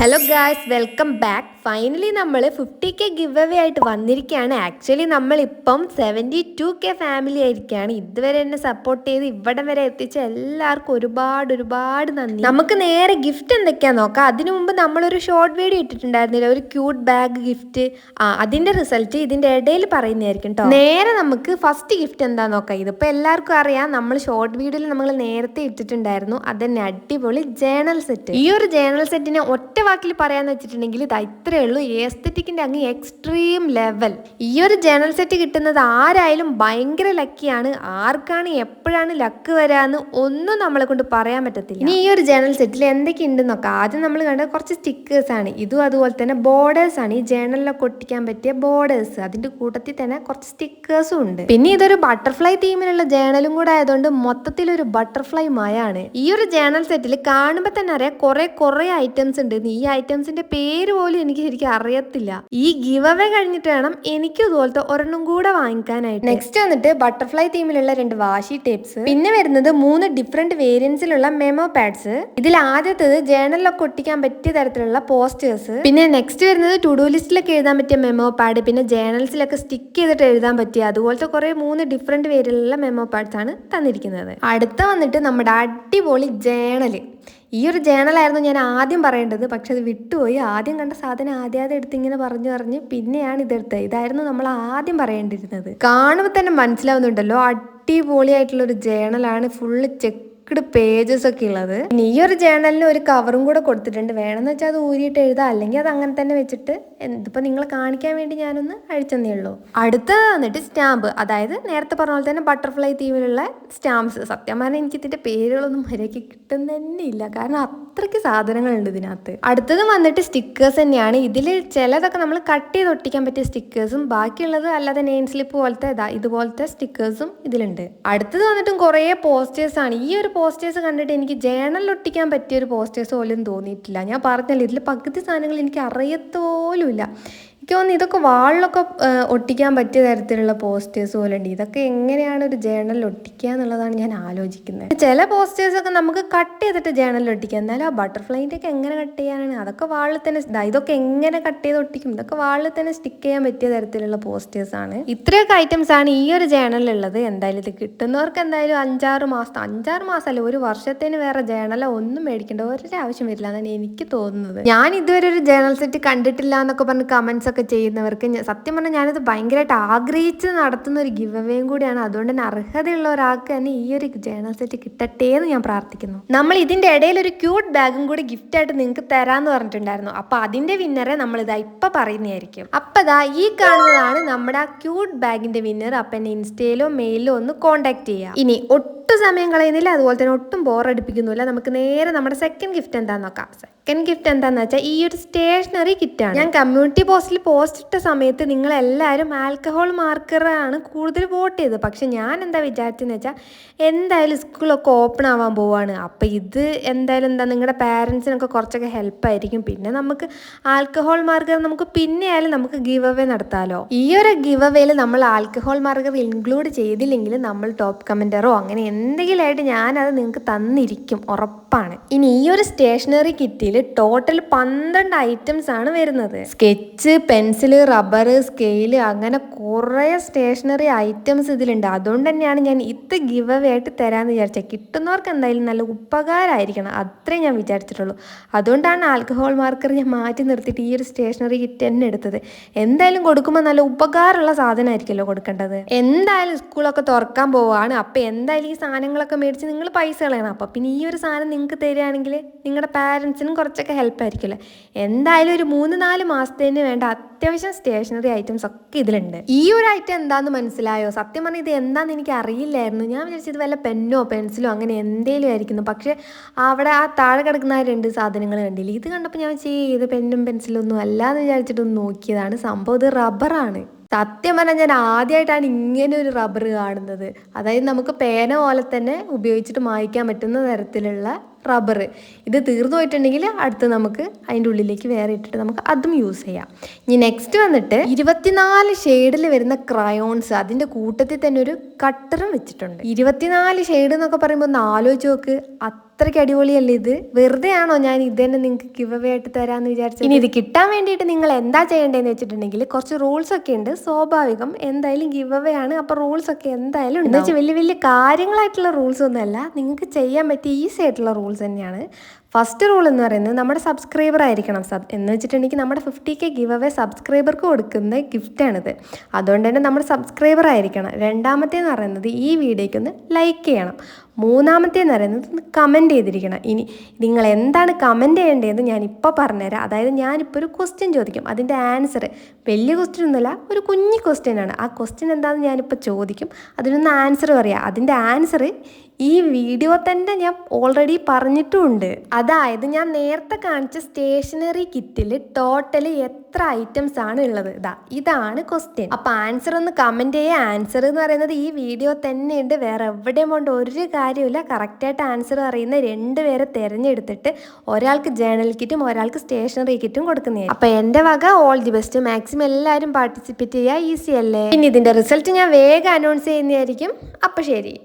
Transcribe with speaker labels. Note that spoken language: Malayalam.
Speaker 1: Hello guys, welcome back. Finally നമ്മൾ 50K ഗിവ് അവേ ആയിട്ട് വന്നിരിക്കുകയാണ്. ആക്ച്വലി നമ്മളിപ്പം 72K ഫാമിലി ആയിരിക്കുകയാണ്. ഇതുവരെ എന്നെ സപ്പോർട്ട് ചെയ്ത് ഇവിടം വരെ എത്തിച്ച എല്ലാവർക്കും ഒരുപാട് നന്ദി. നമുക്ക് നേരെ ഗിഫ്റ്റ് എന്തൊക്കെയാ നോക്കാം. അതിനു മുമ്പ് നമ്മളൊരു ഷോർട്ട് വീഡിയോ ഇട്ടിട്ടുണ്ടായിരുന്നില്ല, ഒരു ക്യൂട്ട് ബാഗ് ഗിഫ്റ്റ്. അതിന്റെ റിസൾട്ട് ഇതിന്റെ ഇടയിൽ പറയുന്നതായിരിക്കും കേട്ടോ. നേരെ നമുക്ക് ഫസ്റ്റ് ഗിഫ്റ്റ് എന്താ നോക്കാം. ഇതിപ്പോൾ എല്ലാവർക്കും അറിയാം, നമ്മൾ ഷോർട്ട് വീഡിയോയിൽ നമ്മൾ നേരത്തെ ഇട്ടിട്ടുണ്ടായിരുന്നു. അതന്നെ അടിപൊളി ജേണൽ സെറ്റ്. ഈ ഒരു ജേണൽ സെറ്റിനെ ഒറ്റ വാക്കിൽ പറയാന്ന് വെച്ചിട്ടുണ്ടെങ്കിൽ ഇത് ഇത്രയേ ഉള്ളൂ. എസ്തെറ്റിക്കിന്റെ അങ്ങ് എക്സ്ട്രീം ലെവൽ. ഈ ഒരു ജേണൽ സെറ്റ് കിട്ടുന്നത് ആരായാലും ഭയങ്കര ലക്കിയാണ്. ആർക്കാണ് എപ്പോഴാണ് ലക്ക് വരാന്ന് ഒന്നും നമ്മളെ കൊണ്ട് പറയാൻ പറ്റത്തില്ല. ഇനി ഈ ഒരു ജേണൽ സെറ്റിൽ എന്തൊക്കെ ഉണ്ടെന്നൊക്കെ ആദ്യം നമ്മൾ കണ്ട കുറച്ച് സ്റ്റിക്കേഴ്സ് ആണ്. ഇതും അതുപോലെ തന്നെ ബോർഡേഴ്സ് ആണ്. ഈ ജേണലിലൊക്കെ ഒട്ടിക്കാൻ പറ്റിയ ബോർഡേഴ്സ്, അതിന്റെ കൂട്ടത്തിൽ തന്നെ കുറച്ച് സ്റ്റിക്കേഴ്സും ഉണ്ട്. പിന്നെ ഇതൊരു ബട്ടർഫ്ലൈ തീമിലുള്ള ജേണലും കൂടെ ആയതുകൊണ്ട് മൊത്തത്തിലൊരു ബട്ടർഫ്ലൈ മയാണ്. ഈ ഒരു ജേണൽ സെറ്റിൽ കാണുമ്പോൾ തന്നെ അറിയാം കുറെ ഐറ്റംസ് ഉണ്ട്. ഈ ഐറ്റംസിന്റെ പേര് പോലും എനിക്ക് ശരിക്കും അറിയത്തില്ല. ഈ ഗിവ് അവേ കഴിഞ്ഞിട്ട് വേണം എനിക്കും ഇതുപോലത്തെ ഒരെണ്ണം കൂടെ വാങ്ങിക്കാനായിട്ട്. നെക്സ്റ്റ് വന്നിട്ട് ബട്ടർഫ്ലൈ തീമിലുള്ള 2 വാഷി ടേപ്സ്. പിന്നെ വരുന്നത് 3 ഡിഫറെന്റ് വേരിയൻസിലുള്ള മെമോ പാഡ്സ്. ഇതിൽ ആദ്യത്തേത് ജേണലിലൊക്കെ ഒട്ടിക്കാൻ പറ്റിയ തരത്തിലുള്ള പോസ്റ്റേഴ്സ്. പിന്നെ നെക്സ്റ്റ് വരുന്നത് ടു ഡു ലിസ്റ്റിലൊക്കെ എഴുതാൻ പറ്റിയ മെമോ പാഡ്. പിന്നെ ജേണൽസിലൊക്കെ സ്റ്റിക്ക് ചെയ്തിട്ട് എഴുതാൻ പറ്റിയ അതുപോലത്തെ കുറെ 3 ഡിഫറെന്റ് വേരിയലുള്ള മെമോ പാഡ്സ് ആണ് തന്നിരിക്കുന്നത്. അടുത്ത വന്നിട്ട് നമ്മുടെ അടിപൊളി ജേണല്. ഈ ഒരു ജേണലായിരുന്നു ഞാൻ ആദ്യം പറയേണ്ടത്, പക്ഷെ അത് വിട്ടുപോയി. ആദ്യം കണ്ട സാധനം ആദ്യം എടുത്ത് ഇങ്ങനെ പറഞ്ഞ് പിന്നെയാണ് ഇതെടുത്തത്. ഇതായിരുന്നു നമ്മൾ ആദ്യം പറയേണ്ടിയിരുന്നത്. കാണുമ്പോൾ തന്നെ മനസ്സിലാവുന്നുണ്ടല്ലോ, അടിപൊളിയായിട്ടുള്ള ഒരു ജേണലാണ്. ഫുള്ള് പേജസ് ഒക്കെ ഉള്ളത്. ഇനി ഈ ഒരു ജേണലിന് ഒരു കവറും കൂടെ കൊടുത്തിട്ടുണ്ട്. വേണമെന്ന് വെച്ചാൽ അത് ഊരിയിട്ട് എഴുതാം, അല്ലെങ്കിൽ അത് അങ്ങനെ തന്നെ വെച്ചിട്ട് ഇതിപ്പോൾ നിങ്ങളെ കാണിക്കാൻ വേണ്ടി ഞാനൊന്ന് അഴിച്ചെന്നേ ഉള്ളൂ. അടുത്തത് വന്നിട്ട് സ്റ്റാമ്പ്. അതായത് നേരത്തെ പറഞ്ഞ പോലെ തന്നെ ബട്ടർഫ്ലൈ തീമിലുള്ള സ്റ്റാമ്പ്സ്. സത്യം പറഞ്ഞാൽ എനിക്ക് ഇതിന്റെ പേരുകളൊന്നും മര്യാദയ്ക്ക് കിട്ടുന്ന തന്നെ ഇല്ല, കാരണം അത്രയ്ക്ക് സാധനങ്ങളുണ്ട് ഇതിനകത്ത്. അടുത്തത് വന്നിട്ട് സ്റ്റിക്കേഴ്സ് തന്നെയാണ്. ഇതിൽ ചിലതൊക്കെ നമ്മൾ കട്ട് ചെയ്ത് ഒട്ടിക്കാൻ പറ്റിയ സ്റ്റിക്കേഴ്സും ബാക്കിയുള്ളത് അല്ലാതെ നെയിം സ്ലിപ്പ് പോലത്തെ ഇതുപോലത്തെ സ്റ്റിക്കേഴ്സും ഇതിലുണ്ട്. അടുത്തത് വന്നിട്ടും കുറേ പോസ്റ്റേഴ്സ് ആണ്. ഈ ഒരു പോസ്റ്റേഴ്സ് കണ്ടിട്ട് എനിക്ക് ജേണലിൽ ഒട്ടിക്കാൻ പറ്റിയ ഒരു പോസ്റ്റേഴ്സ് പോലും തോന്നിയിട്ടില്ല. ഞാൻ പറഞ്ഞല്ലോ, ഇതിൽ പകുതി സാധനങ്ങൾ എനിക്ക് അറിയത്തോലുമില്ല. എനിക്ക് തോന്നുന്നു ഇതൊക്കെ വാളിലൊക്കെ ഒട്ടിക്കാൻ പറ്റിയ തരത്തിലുള്ള പോസ്റ്റേഴ്സ് പോലെ ഉണ്ട്. ഇതൊക്കെ എങ്ങനെയാണ് ഒരു ജേണലിൽ ഒട്ടിക്കുക എന്നുള്ളതാണ് ഞാൻ ആലോചിക്കുന്നത്. ചില പോസ്റ്റേഴ്സ് ഒക്കെ നമുക്ക് കട്ട് ചെയ്തിട്ട് ജേണലിൽ ഒട്ടിക്കാം, എന്നാലും ആ ബട്ടർഫ്ലൈൻ്റെ ഒക്കെ എങ്ങനെ കട്ട് ചെയ്യാനാണ്? അതൊക്കെ വാളിൽ തന്നെ ഇതൊക്കെ എങ്ങനെ കട്ട് ചെയ്ത് ഒട്ടിക്കും? ഇതൊക്കെ വാളിൽ തന്നെ സ്റ്റിക്ക് ചെയ്യാൻ പറ്റിയ തരത്തിലുള്ള പോസ്റ്റേഴ്സ് ആണ്. ഇത്രയൊക്കെ ഐറ്റംസ് ആണ് ഈ ഒരു ജേണലിലുള്ളത്. എന്തായാലും ഇത് കിട്ടുന്നവർക്ക് എന്തായാലും 5-6 മാസമല്ല, ഒരു വർഷത്തിന് വേറെ ജേണലോ ഒന്നും മേടിക്കേണ്ട ഒരാവശ്യം വരില്ല എന്നാണ് എനിക്ക് തോന്നുന്നത്. ഞാൻ ഇതുവരെ ഒരു ജേണൽ സെറ്റ് കണ്ടിട്ടില്ല എന്നൊക്കെ പറഞ്ഞ് കമന്റ്സ് ഒക്കെ ചെയ്യുന്നവർക്ക് സത്യം പറഞ്ഞാൽ ഞാനിത് ഭയങ്കരമായിട്ട് ആഗ്രഹിച്ച് നടത്തുന്ന ഒരു ഗിവ് അവേയും കൂടിയാണ്. അതുകൊണ്ട് തന്നെ അർഹതയുള്ള ഒരാൾക്ക് തന്നെ ഈ ഒരു ജേണൽ സെറ്റ് കിട്ടട്ടെ എന്ന് ഞാൻ പ്രാർത്ഥിക്കുന്നു. നമ്മൾ ഇതിന്റെ ഇടയിൽ ഒരു ക്യൂട്ട് ബാഗും കൂടി ഗിഫ്റ്റ് ആയിട്ട് നിങ്ങൾക്ക് തരാന്ന് പറഞ്ഞിട്ടുണ്ടായിരുന്നു. അപ്പൊ അതിന്റെ വിന്നറെ നമ്മൾ ഇതാ ഇപ്പൊ പറയുന്നതായിരിക്കും. അപ്പൊ ഇതാ ഈ കാണുന്നതാണ് നമ്മുടെ ആ ക്യൂട്ട് ബാഗിന്റെ വിന്നർ. അപ്പൊ എന്നെ ഇൻസ്റ്റയിലോ മെയിലിലോ ഒന്ന് കോൺടാക്ട് ചെയ്യാം. ഇനി ഒട്ടും സമയം കളയുന്നില്ല, അതുപോലെ തന്നെ ഒട്ടും ബോറടിപ്പിക്കുന്നില്ല. നമുക്ക് നേരെ നമ്മുടെ സെക്കൻഡ് ഗിഫ്റ്റ് എന്താന്ന് നോക്കാം. സെക്കൻഡ് ഗിഫ്റ്റ് എന്താന്ന് വെച്ചാൽ ഈ ഒരു സ്റ്റേഷനറി കിറ്റാണ്. ഞാൻ കമ്മ്യൂണിറ്റി പോസ്റ്റിൽ പോസ്റ്റ് ഇട്ട സമയത്ത് നിങ്ങൾ എല്ലാവരും ആൽക്കഹോൾ മാർക്കറാണ് കൂടുതൽ വോട്ട് ചെയ്തത്. പക്ഷെ ഞാൻ എന്താ വിചാരിച്ചെന്ന് വെച്ചാൽ എന്തായാലും സ്കൂളൊക്കെ ഓപ്പൺ ആവാൻ പോവാണ്. അപ്പം ഇത് എന്തായാലും നിങ്ങളുടെ പാരൻസിനൊക്കെ കുറച്ചൊക്കെ ഹെൽപ്പായിരിക്കും. പിന്നെ നമുക്ക് ആൽക്കഹോൾ മാർക്കർ നമുക്ക് പിന്നെ ആയാലും നമുക്ക് ഗിവ് അവേ നടത്താമല്ലോ. ഈ ഒരു ഗിവ് അവേയിൽ നമ്മൾ ആൽക്കഹോൾ മാർക്കർ ഇൻക്ലൂഡ് ചെയ്തില്ലെങ്കിൽ നമ്മൾ ടോപ്പ് കമൻറ്ററോ അങ്ങനെ എന്തെങ്കിലും ആയിട്ട് ഞാനത് നിങ്ങൾക്ക് തന്നിരിക്കും, ഉറപ്പാണ്. ഇനി ഈ ഒരു സ്റ്റേഷനറി കിറ്റിൽ ടോട്ടൽ 12 ഐറ്റംസ് ആണ് വരുന്നത്. സ്കെച്ച്, പെൻസില്, റബ്ബർ, സ്കെയില്, അങ്ങനെ കുറേ സ്റ്റേഷനറി ഐറ്റംസ് ഇതിലുണ്ട്. അതുകൊണ്ട് തന്നെയാണ് ഞാൻ ഇത് ഗിവ് അവേ ആയിട്ട് തരാമെന്ന് വിചാരിച്ചത്. കിട്ടുന്നവർക്ക് എന്തായാലും നല്ല ഉപകാരമായിരിക്കണം, അത്രേ ഞാൻ വിചാരിച്ചിട്ടുള്ളൂ. അതുകൊണ്ടാണ് ആൽക്കഹോൾ മാർക്കർ ഞാൻ മാറ്റി നിർത്തിയിട്ട് ഈ ഒരു സ്റ്റേഷനറി കിറ്റ് തന്നെ എടുത്തത്. എന്തായാലും കൊടുക്കുമ്പോൾ നല്ല ഉപകാരമുള്ള സാധനമായിരിക്കുമല്ലോ കൊടുക്കേണ്ടത്. എന്തായാലും സ്കൂളൊക്കെ തുറക്കാൻ പോവുകയാണ്. അപ്പം എന്തായാലും ഈ സാധനങ്ങളൊക്കെ മേടിച്ച് നിങ്ങൾ പൈസ കളയണം. അപ്പം പിന്നെ ഈ ഒരു സാധനം നിങ്ങൾക്ക് തരികയാണെങ്കിൽ നിങ്ങളുടെ പാരൻസിനും കുറച്ചൊക്കെ ഹെൽപ്പ് ആയിരിക്കുമല്ലോ. എന്തായാലും ഒരു 3-4 മാസത്തേന് വേണ്ട അത്യാവശ്യം സ്റ്റേഷനറി ഐറ്റംസ് ഒക്കെ ഇതിലുണ്ട്. ഈ ഒരു ഐറ്റം എന്താന്ന് മനസ്സിലായോ? സത്യം പറഞ്ഞാൽ ഇത് എന്താണെന്ന് എനിക്ക് അറിയില്ലായിരുന്നു. ഞാൻ വിചാരിച്ചത് വല്ല പെന്നോ പെൻസിലോ അങ്ങനെ എന്തേലും ആയിരിക്കുന്നു. പക്ഷെ അവിടെ ആ താഴെ കിടക്കുന്ന 2 സാധനങ്ങൾ കണ്ടില്ല. ഇത് കണ്ടപ്പോൾ ഞാൻ ഇത് പെന്നും പെൻസിലും ഒന്നും അല്ലാന്ന് വിചാരിച്ചിട്ടൊന്ന് നോക്കിയതാണ്. സംഭവം ഇത് റബ്ബറാണ്. സത്യം പറഞ്ഞാൽ ഞാൻ ആദ്യമായിട്ടാണ് ഇങ്ങനെ ഒരു റബ്ബർ കാണുന്നത്. അതായത് നമുക്ക് പേന പോലെ തന്നെ ഉപയോഗിച്ചിട്ട് മായ്ക്കാൻ പറ്റുന്ന തരത്തിലുള്ള റബ്ബർ. ഇത് തീർന്നു പോയിട്ടുണ്ടെങ്കിൽ അടുത്ത് നമുക്ക് അതിൻ്റെ ഉള്ളിലേക്ക് വേറെ ഇട്ടിട്ട് നമുക്ക് അതും യൂസ് ചെയ്യാം. ഇനി നെക്സ്റ്റ് വന്നിട്ട് 24 ഷെയ്ഡിൽ വരുന്ന ക്രയോൺസ്, അതിൻ്റെ കൂട്ടത്തിൽ തന്നെ ഒരു കട്ടറും വെച്ചിട്ടുണ്ട്. 24 ഷെയ്ഡ് എന്നൊക്കെ പറയുമ്പോൾ ഒന്ന് ആലോചിച്ച് നോക്ക്. അത്രയ്ക്ക് അടിപൊളിയല്ലേ ഇത്? വെറുതെ ആണോ ഞാൻ ഇത് തന്നെ നിങ്ങൾക്ക് ഗിവ് അവേ ആയിട്ട് തരാമെന്ന് വിചാരിച്ചത്? ഇനി ഇത് കിട്ടാൻ വേണ്ടിയിട്ട് നിങ്ങൾ എന്താ ചെയ്യേണ്ടതെന്ന് വെച്ചിട്ടുണ്ടെങ്കിൽ കുറച്ച് റൂൾസ് ഒക്കെ ഉണ്ട്. സ്വാഭാവികം, എന്തായാലും ഗിവ് അവേ ആണ്, അപ്പോൾ റൂൾസ് ഒക്കെ എന്തായാലും ഉണ്ട്. എന്ന് വെച്ചാൽ വലിയ വലിയ കാര്യങ്ങളായിട്ടുള്ള റൂൾസ് ഒന്നുമല്ല, നിങ്ങൾക്ക് ചെയ്യാൻ പറ്റിയ ഈസി ആയിട്ടുള്ള റൂൾസ് തന്നെയാണ്. ഫസ്റ്റ് റൂൾ എന്ന് പറയുന്നത് നമ്മുടെ സബ്സ്ക്രൈബർ ആയിരിക്കണം. എന്ന് വെച്ചിട്ടുണ്ടെങ്കിൽ നമ്മുടെ 50K ഗിവ് അവേ സബ്സ്ക്രൈബർക്ക് കൊടുക്കുന്ന ഗിഫ്റ്റാണിത്. അതുകൊണ്ട് തന്നെ നമ്മുടെ സബ്സ്ക്രൈബർ ആയിരിക്കണം. രണ്ടാമത്തേന്ന് പറയുന്നത് ഈ വീഡിയോയ്ക്ക് ഒന്ന് ലൈക്ക് ചെയ്യണം. മൂന്നാമത്തേന്ന് പറയുന്നത് കമൻറ്റ് ചെയ്തിരിക്കണം. ഇനി നിങ്ങൾ എന്താണ് കമൻറ്റ് ചെയ്യേണ്ടതെന്ന് ഞാനിപ്പോൾ പറഞ്ഞുതരാം. അതായത് ഞാനിപ്പോൾ ഒരു ക്വസ്റ്റ്യൻ ചോദിക്കും, അതിൻ്റെ ആൻസർ വലിയ ക്വസ്റ്റ്യൻ ഒന്നുമല്ല, ഒരു കുഞ്ഞു ക്വസ്റ്റ്യനാണ്. ആ ക്വസ്റ്റ്യൻ എന്താണെന്ന് ഞാനിപ്പോൾ ചോദിക്കും, അതിനൊന്ന് ആൻസർ പറയാം. അതിൻ്റെ ആൻസർ ഈ വീഡിയോ തന്നെ ഞാൻ ഓൾറെഡി പറഞ്ഞിട്ടുമുണ്ട്. അതായത് ഞാൻ നേരത്തെ കാണിച്ച സ്റ്റേഷനറി കിറ്റിൽ ടോട്ടൽ എത്ര ഐറ്റംസ് ആണ് ഉള്ളത്, ഇതാണ് ക്വസ്റ്റ്യൻ. അപ്പോൾ ആൻസർ ഒന്ന് കമൻറ്റ് ചെയ്യുക. ആൻസർ എന്ന് പറയുന്നത് ഈ വീഡിയോ തന്നെ ഉണ്ട്, വേറെ എവിടെയും കൊണ്ട് ഒരു കാര്യമില്ല. കറക്റ്റായിട്ട് ആൻസർ അറിയുന്ന 2 പേരെ തിരഞ്ഞെടുത്തിട്ട് ഒരാൾക്ക് ജേണൽ കിറ്റും ഒരാൾക്ക് സ്റ്റേഷനറി കിറ്റും കൊടുക്കുന്നതായിരിക്കും. അപ്പോൾ എൻ്റെ വക ഓൾ ദി ബെസ്റ്റ്. മാക്സിമം എല്ലാവരും പാർട്ടിസിപ്പേറ്റ് ചെയ്യുക, ഈസി അല്ലേ. പിന്നെ ഇതിൻ്റെ റിസൾട്ട് ഞാൻ വേഗം അനൗൺസ് ചെയ്യുന്നതായിരിക്കും. അപ്പോൾ ശരി.